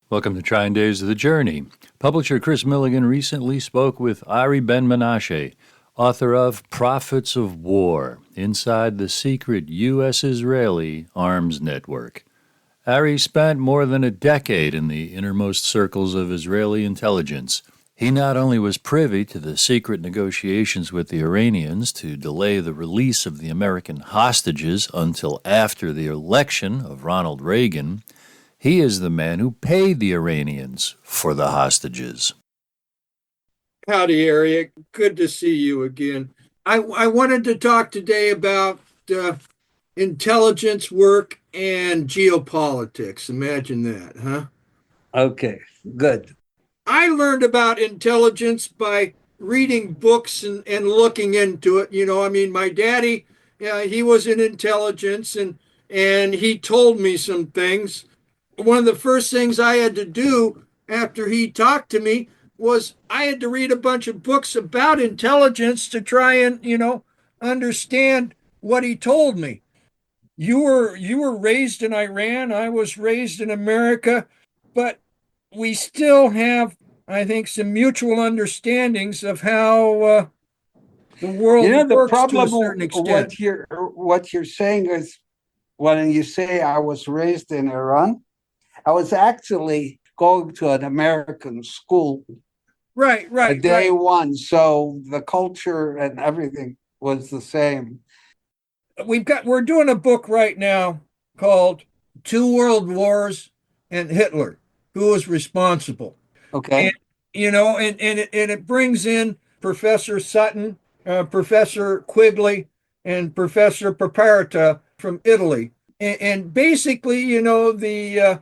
Welcome to TrineDay's The Journey. Publisher Kris recently spoke with Ari Ben-Menashe, author of Prophets of War, Inside the Secret U.S.-Israeli Arms Network. Ari spent more than a decade in the innermost circles of Israeli intelligence. He not only was privy to the secret negotiations with the Iranians to delay the release of the American hostages until after the election of Ronald Reagan, he is the man who paid the Iranians for the hostages. Howdy, Ari. Good to see you again. I wanted to talk today about intelligence work and geopolitics. Imagine that, huh? Okay, good. I learned about intelligence by reading books and looking into it. My daddy, he was in intelligence and he told me some things. One of the first things I had to do after he talked to me was I had to read a bunch of books about intelligence to try and, understand what he told me. You were raised in Iran, I was raised in America, but we still have, I think, some mutual understandings of how the world The works to a problem certain extent. what you're saying is when you say I was raised in Iran, I was actually going to an American school Right, day one, so the culture and everything was the same. We're doing a book right now called Two World Wars and Hitler, Who Was Responsible? Okay. And it brings in Professor Sutton, Professor Quigley, and Professor Paparata from Italy. And basically, the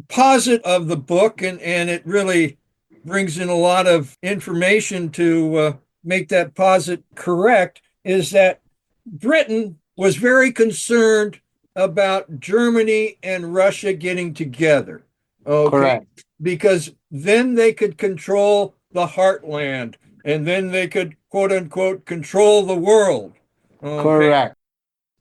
posit of the book, and it really brings in a lot of information to make that posit correct, is that Britain was very concerned about Germany and Russia getting together. Okay. Correct. Because then they could control the heartland and then they could, quote unquote, control the world. Okay. Correct.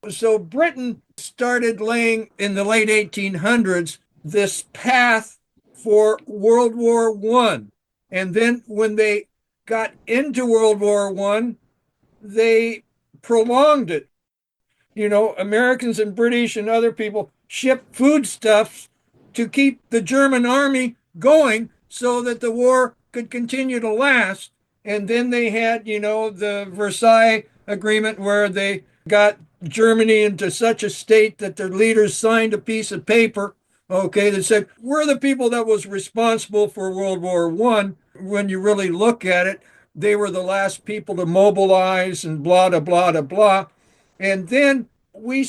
So Britain started laying in the late 1800s this path for World War One. And then when they got into World War One, they prolonged it. Americans and British and other people shipped foodstuffs to keep the German army going so that the war could continue to last. And then they had, the Versailles Agreement where they got Germany into such a state that their leaders signed a piece of paper, okay, that said, we're the people that was responsible for World War One. When you really look at it, they were the last people to mobilize and blah, blah, blah, blah, blah. And then we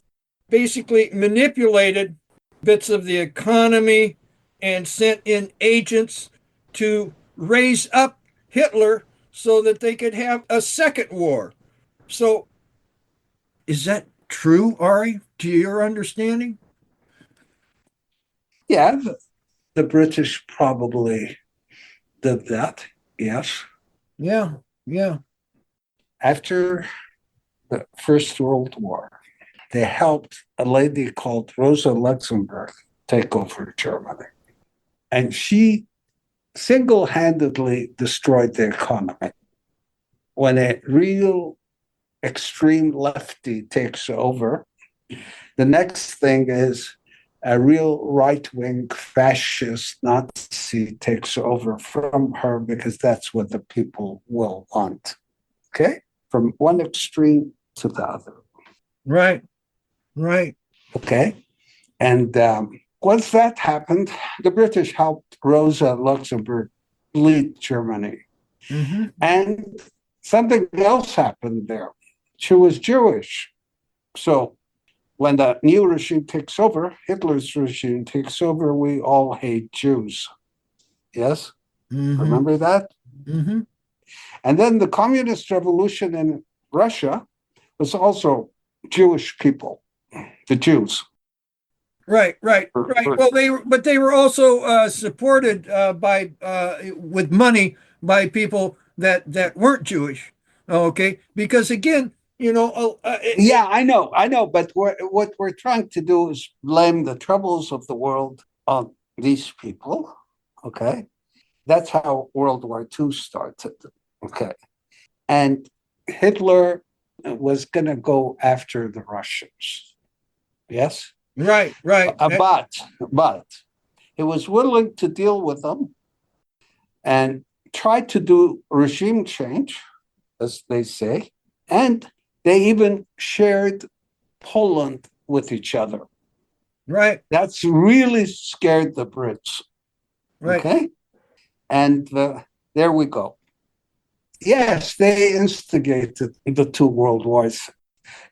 basically manipulated bits of the economy and sent in agents to raise up Hitler so that they could have a second war. So, is that true, Ari, to your understanding? Yeah, the British probably did that. Yes. Yeah. After the First World War, they helped a lady called Rosa Luxemburg take over Germany. And she single-handedly destroyed the economy. When a real extreme lefty takes over, the next thing is a real right-wing fascist Nazi takes over from her because that's what the people will want. Okay? From one extreme to the other. Right. Okay? And once that happened, the British helped Rosa Luxemburg lead Germany. Mm-hmm. And something else happened there. She was Jewish. So when the new regime takes over, Hitler's regime takes over, we all hate Jews. Yes? Mm-hmm. Remember that? Mm-hmm. And then the communist revolution in Russia was also Jewish people, the Jews. Right. Well, they were also supported by with money by people that weren't Jewish. Okay, because again, Yeah, I know. But what we're trying to do is blame the troubles of the world on these people Okay. That's how World War II started. Okay. And Hitler was going to go after the Russians. Yes. Right, right. But he was willing to deal with them and try to do regime change, as they say. And they even shared Poland with each other. Right, That's really scared the Brits. right. Okay. And there we go. Yes, they instigated the two world wars.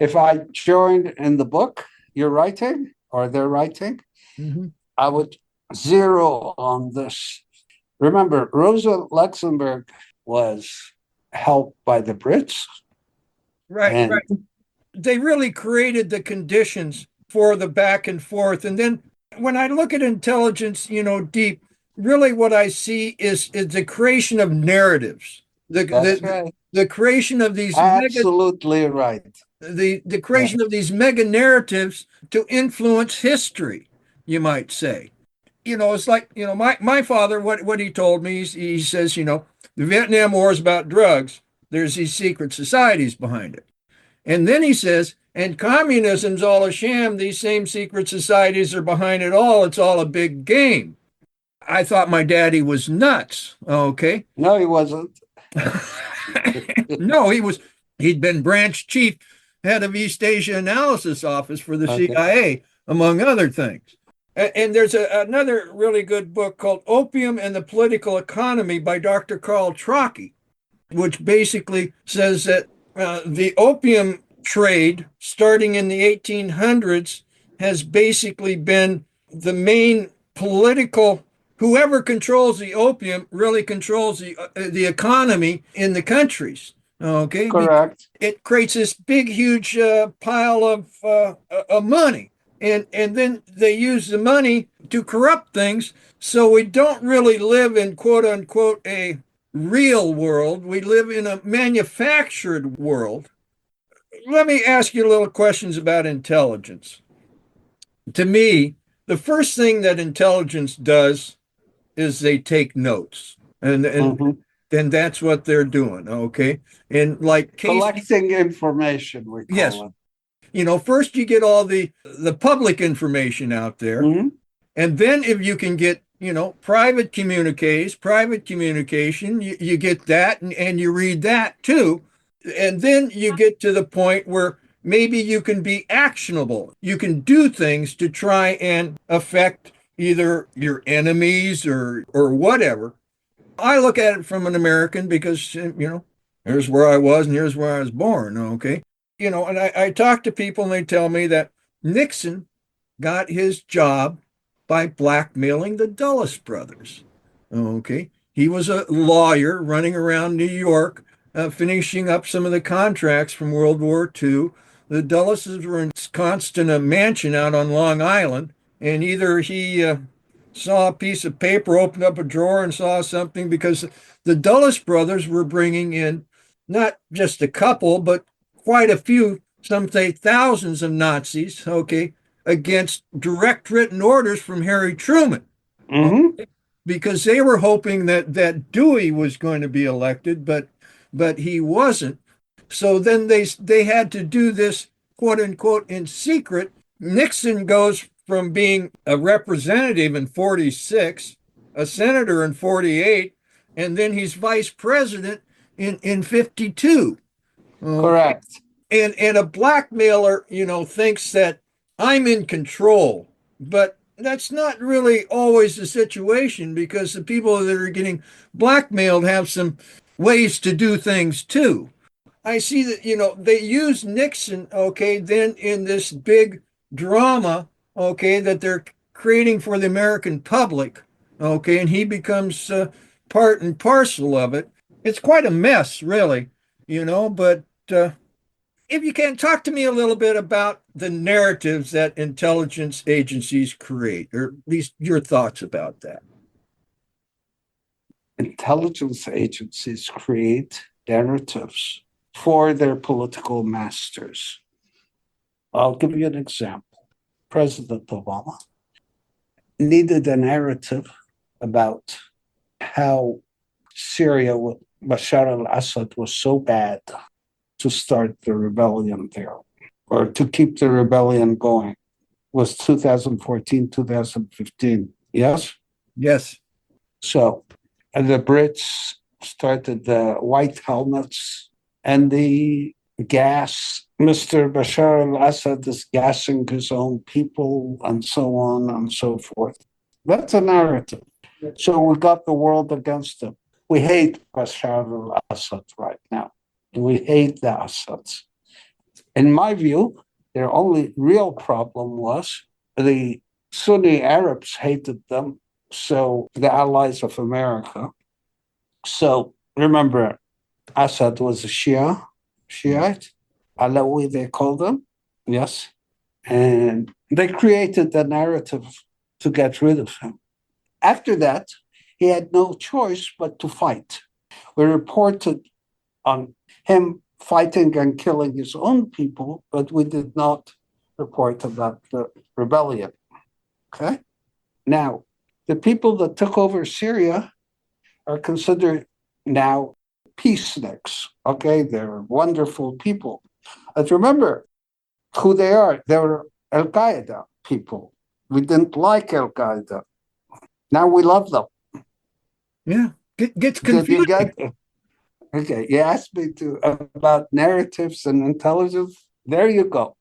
If I joined in the book you're writing or they're writing, Mhm. I would zero on this. Remember, Rosa Luxemburg was helped by the Brits, Right, and right. They really created the conditions for the back and forth. And then when I look at intelligence, deep, really what I see is the creation of narratives. The that's the right. the creation of these Absolutely right. the Yeah. creation of these mega narratives to influence history, you might say. It's like, my father, what he told me, he says, the Vietnam War is about drugs. There's these secret societies behind it. And then he says, and communism's all a sham. These same secret societies are behind it all. It's all a big game. I thought my daddy was nuts. Okay. No, he wasn't. No, he'd been branch chief, head of East Asia Analysis Office for the Okay. CIA, among other things. And there's another really good book called Opium and the Political Economy by Dr. Carl Trocki, which basically says that the opium trade starting in the 1800s has basically been the main political. Whoever controls the opium really controls the economy in the countries. Okay, Correct. it creates this big, huge pile of money, and then they use the money to corrupt things. So we don't really live in quote unquote a real world. We live in a manufactured world. Let me ask you little questions about intelligence. To me, the first thing that intelligence does is they take notes. And Mhm. then that's what they're doing, okay? And like Casey, Collecting information, we yes, call it. first you get all the public information out there, Mhm. and then if you can get private communication, you get that, and you read that too. And then you get to the point where maybe you can be actionable. You can do things to try and affect either your enemies or whatever. I look at it from an American because, here's where I was and here's where I was born. Okay. And I talk to people and they tell me that Nixon got his job by blackmailing the Dulles brothers. Okay. He was a lawyer running around New York, finishing up some of the contracts from World War II. The Dulleses were in constant mansion out on Long Island, and either he saw a piece of paper, opened up a drawer, and saw something because the Dulles brothers were bringing in not just a couple, but quite a few, some say thousands of Nazis, okay, against direct written orders from Harry Truman, Mhm. because they were hoping that Dewey was going to be elected, but he wasn't. So then they had to do this quote unquote in secret. Nixon goes from being a representative in 46, a senator in 48, and then he's vice president in 52. Okay. Correct. And a blackmailer, thinks that I'm in control, but that's not really always the situation because the people that are getting blackmailed have some ways to do things too. I see that, they use Nixon, okay, then in this big drama, okay, that they're creating for the American public, okay, and he becomes part and parcel of it. It's quite a mess, really, but if you can talk to me a little bit about the narratives that intelligence agencies create, or at least your thoughts about that. Intelligence agencies create narratives for their political masters. I'll give you an example. President Obama needed a narrative about how Syria with Bashar al-Assad was so bad to start the rebellion there, or to keep the rebellion going, was 2014, 2015. Yes? Yes. So the Brits started the white helmets and the gas. Mr. Bashar al-Assad is gassing his own people and so on and so forth. That's a narrative. So we got the world against him. We hate Bashar al-Assad right now. We hate the Assads. In my view, their only real problem was the Sunni Arabs hated them, so the allies of America. So remember, Assad was a Shiite, Alawi, they called them. Yes. And they created the narrative to get rid of him. After that, he had no choice but to fight. We reported on him fighting and killing his own people, but we did not report about the rebellion. Okay? Now, the people that took over Syria are considered now peaceniks. Okay? They're wonderful people. But remember who they are. They were Al Qaeda people. We didn't like Al Qaeda. Now we love them. Yeah. Gets Did you confusing. get? Okay, you asked me about narratives and intelligence. There you go.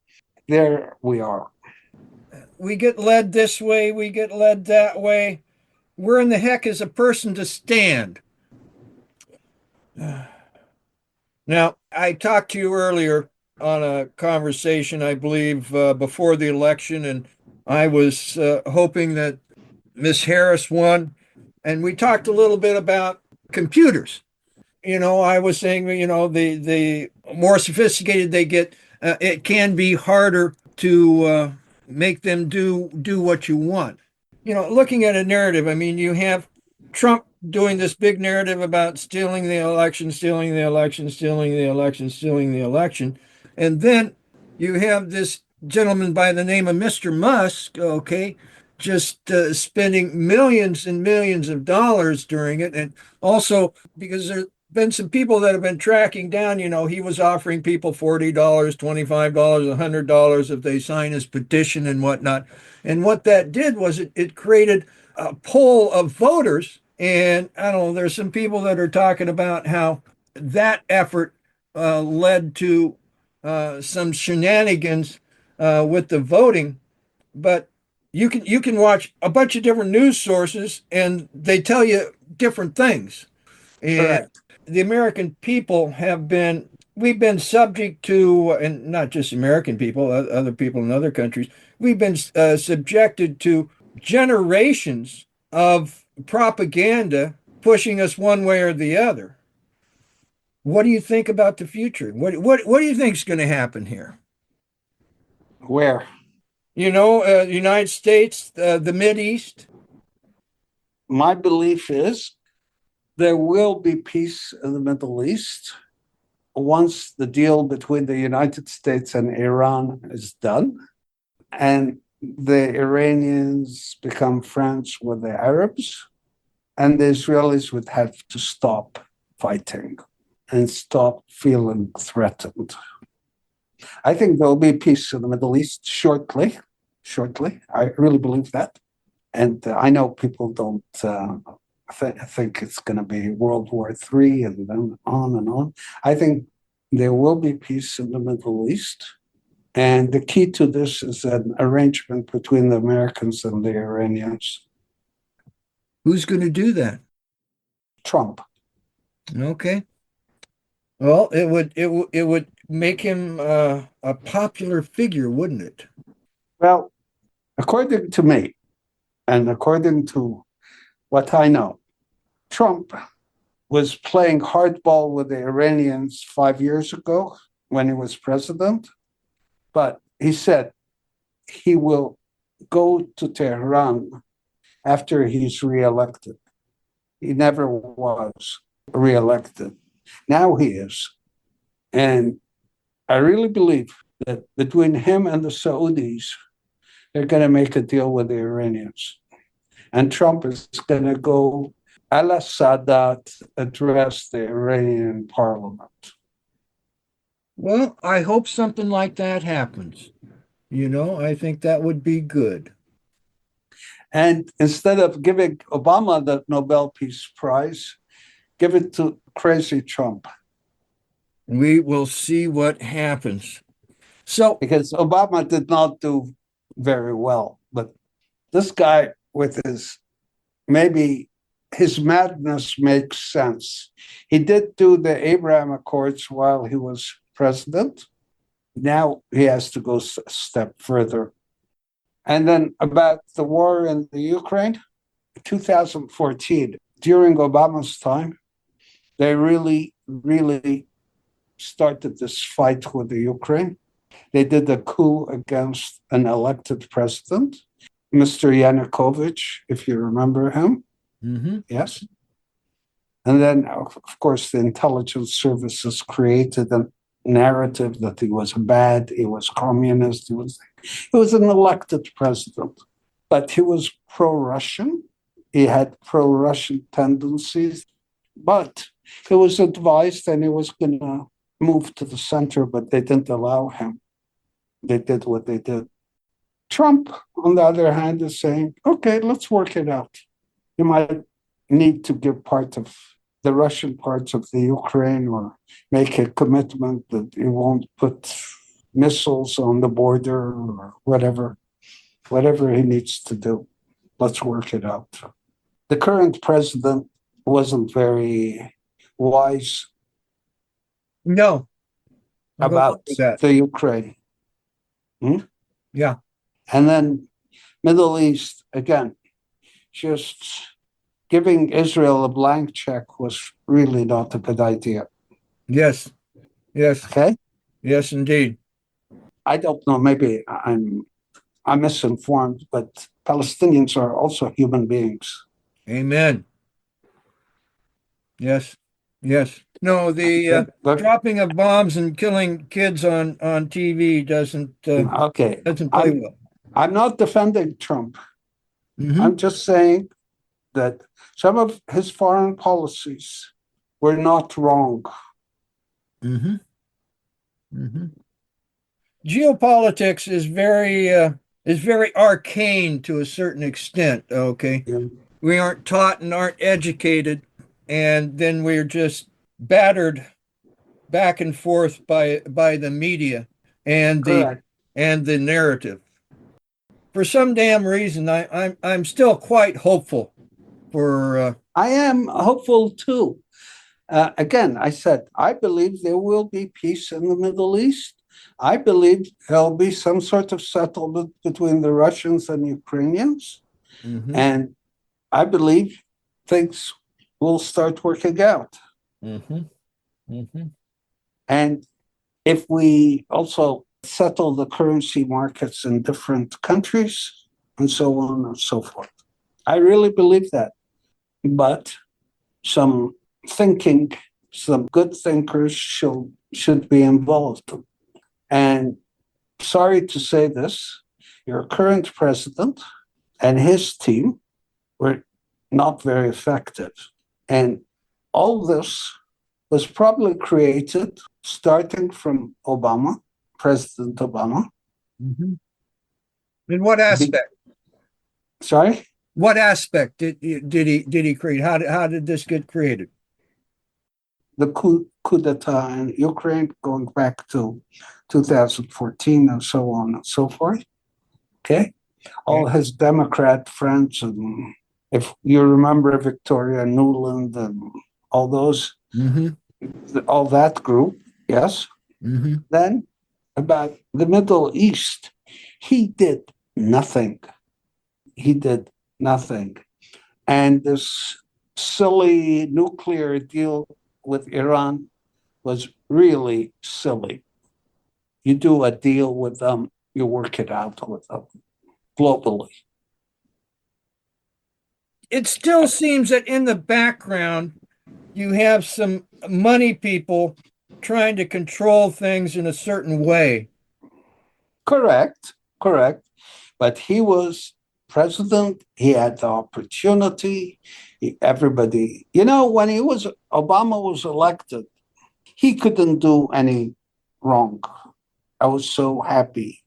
There we are. We get led this way, we get led that way. Where in the heck is a person to stand? Now, I talked to you earlier on a conversation, I believe, before the election, and I was hoping that Miss Harris won. And we talked a little bit about computers. I was saying, the more sophisticated they get, it can be harder to make them do what you want. Looking at a narrative, I mean, you have Trump doing this big narrative about stealing the election, stealing the election, stealing the election, stealing the election. And then you have this gentleman by the name of Mr. Musk, okay, just spending millions and millions of dollars during it. And also because there's been some people that have been tracking down, he was offering people $40, $25, $100 if they sign his petition and whatnot. And what that did was it created a pool of voters. And I don't know, there's some people that are talking about how that effort led to some shenanigans with the voting. But you can watch a bunch of different news sources and they tell you different things. And Correct. the American people we've been subject to, and not just American people, other people in other countries, we've been subjected to generations of propaganda pushing us one way or the other. What do you think about the future? What do you think is going to happen here? Where? United States, the Mid East. My belief is there will be peace in the Middle East once the deal between the United States and Iran is done and the Iranians become friends with the Arabs, and the Israelis would have to stop fighting and stop feeling threatened. I think there will be peace in the Middle East shortly. Shortly, I really believe that. And I know people don't think it's going to be World War III and then on and on. I think there will be peace in the Middle East. And the key to this is an arrangement between the Americans and the Iranians. Who's going to do that? Trump. Okay. Well, it would make him a popular figure, wouldn't it? Well, according to me, and according to what I know, Trump was playing hardball with the Iranians 5 years ago when he was president, but he said he will go to Tehran after he's reelected. He never was reelected. Now he is. And I really believe that between him and the Saudis, they're going to make a deal with the Iranians. And Trump is going to go a la Sadat address the Iranian parliament. Well, I hope something like that happens. I think that would be good. And instead of giving Obama the Nobel Peace Prize, give it to crazy Trump. We will see what happens. So, because Obama did not do very well, but this guy with maybe his madness makes sense. He did do the Abraham Accords while he was president. Now he has to go a step further. And then about the war in the Ukraine, 2014, during Obama's time, they really, really started this fight with the Ukraine. They did a coup against an elected president, Mr. Yanukovych, if you remember him. mm-hmm. Yes. And then, of course, the intelligence services created a narrative that he was bad, he was communist, he was an elected president. But he was pro-Russian. He had pro-Russian tendencies. But he was advised and he was going to move to the center, but they didn't allow him. They did what they did. Trump, on the other hand, is saying, okay, let's work it out. You might need to give part of the Russian parts of the Ukraine or make a commitment that you won't put missiles on the border or whatever he needs to do. Let's work it out. The current president wasn't very wise No. about the Ukraine. Yeah. And then Middle East, again, just giving Israel a blank check was really not a good idea. Yes. Okay? Yes, indeed. I don't know, maybe I'm misinformed, but Palestinians are also human beings. Amen. Yes. No, the dropping of bombs and killing kids on TV doesn't play well. I'm not defending Trump. Mm-hmm. I'm just saying that some of his foreign policies were not wrong. Mm-hmm. Mm-hmm. Geopolitics is very arcane to a certain extent. Okay, Yeah. We aren't taught and aren't educated, and then we're just battered back and forth by the media and the narrative. For some damn reason, I'm still quite hopeful. I am hopeful too. Again, I said I believe there will be peace in the Middle East. I believe there'll be some sort of settlement between the Russians and Ukrainians, and I believe things will start working out. And if we also settle the currency markets in different countries and so on and so forth, I really believe that. But some good thinkers should be involved. And sorry to say this, your current president and his team were not very effective. And all this was probably created starting from Obama, President Obama. In what aspect? Sorry? What aspect did he create? How did this get created? The coup d'etat in Ukraine going back to 2014 and so on and so forth. Okay? All his Democrat friends, and if you remember Victoria Nuland and all those, all that group, yes? Then about the Middle East, he did nothing. And this silly nuclear deal with Iran was really silly. You do a deal with them, you work it out with them globally. It still seems that in the background, you have some money people trying to control things in a certain way. Correct. But he was president. He had the opportunity. Everybody, when Obama was elected, he couldn't do any wrong. I was so happy.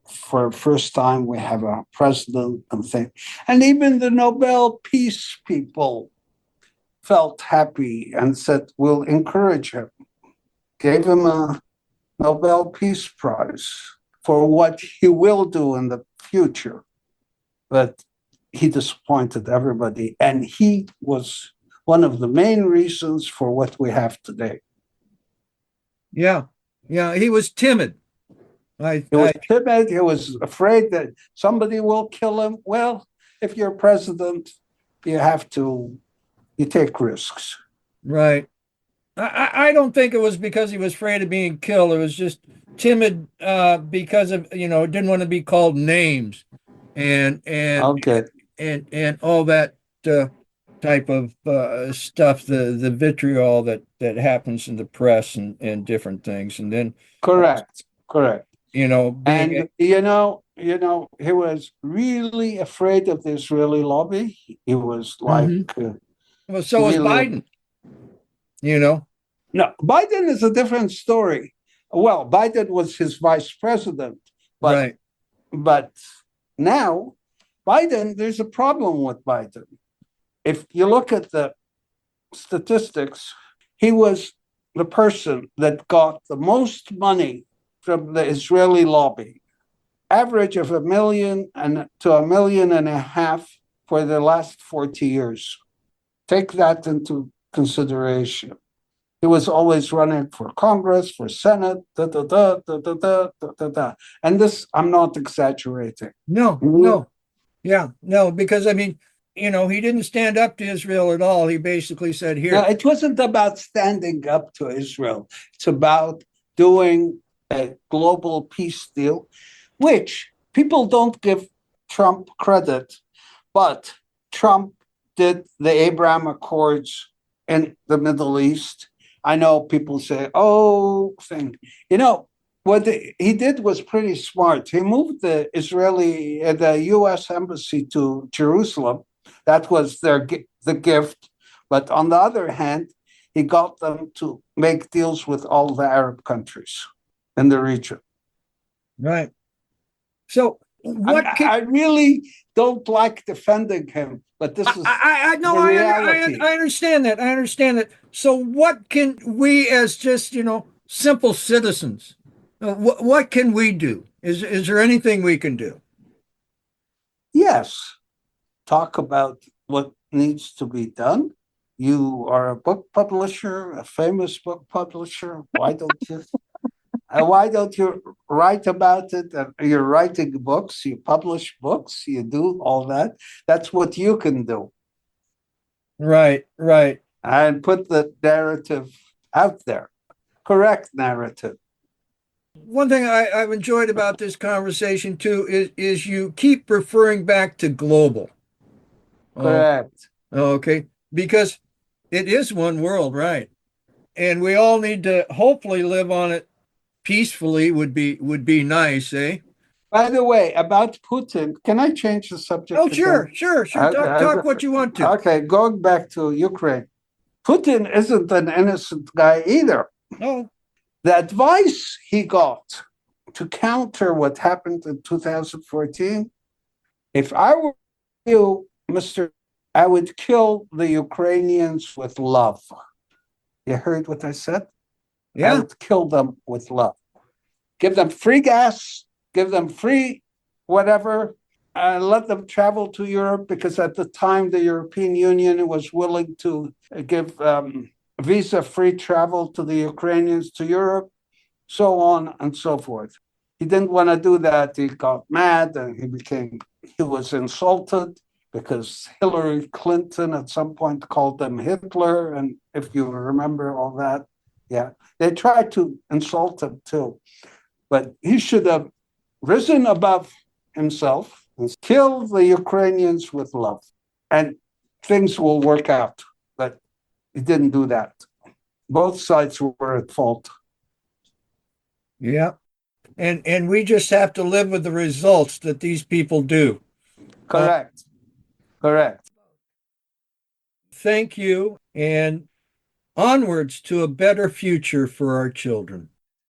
For the first time, we have a president and thing. And even the Nobel Peace people felt happy and said, we'll encourage him. Gave him a Nobel Peace Prize for what he will do in the future. But he disappointed everybody. And he was one of the main reasons for what we have today. Yeah. He was timid. He was timid. He was afraid that somebody will kill him. Well, if you're president, you take risks. Right. I don't think it was because he was afraid of being killed. It was just timid because of, didn't want to be called names and Okay. and all that type of stuff, the vitriol that happens in the press and different things. And then Correct. being He was really afraid of the Israeli lobby. He was like, well, so was Biden. No, Biden is a different story. Well, Biden was his vice president, but now Biden, there's a problem with Biden. If you look at the statistics, he was the person that got the most money from the Israeli lobby, average of $1 million to $1.5 million for the last 40 years. Take that into consideration. He was always running for Congress, for Senate, And this, I'm not exaggerating. No. Yeah, no, because he didn't stand up to Israel at all. He basically said, here. No, it wasn't about standing up to Israel. It's about doing a global peace deal, which people don't give Trump credit, but Trump did the Abraham Accords in the Middle East. I know people say, what he did was pretty smart. He moved the U.S. embassy to Jerusalem. That was the gift. But on the other hand, he got them to make deals with all the Arab countries in the region. Right. So I really don't like defending him, but this is the reality. I understand that. So what can we as just, simple citizens, what can we do? Is there anything we can do? Yes. Talk about what needs to be done. You are a book publisher, a famous book publisher. Why don't you write about it? You're writing books, you publish books, you do all that. That's what you can do. Right. And put the narrative out there. Correct narrative. One thing I've enjoyed about this conversation too is you keep referring back to global. Correct. Okay. Because it is one world, right? And we all need to hopefully live on it peacefully would be nice, eh? By the way, about Putin, can I change the subject? Oh, sure. Talk what you want to. Okay, going back to Ukraine. Putin isn't an innocent guy either. No. The advice he got to counter what happened in 2014, if I were you, I would kill the Ukrainians with love. You heard what I said? Yeah. I would kill them with love. Give them free gas, give them free whatever, and let them travel to Europe, because at the time the European Union was willing to give visa-free travel to the Ukrainians to Europe, so on and so forth. He didn't want to do that. He got mad and he was insulted because Hillary Clinton at some point called them Hitler. And if you remember all that, yeah, they tried to insult him too. But he should have risen above himself and killed the Ukrainians with love, and things will work out. But he didn't do that. Both sides were at fault. Yeah. And we just have to live with the results that these people do. Correct. Correct. Thank you, and onwards to a better future for our children.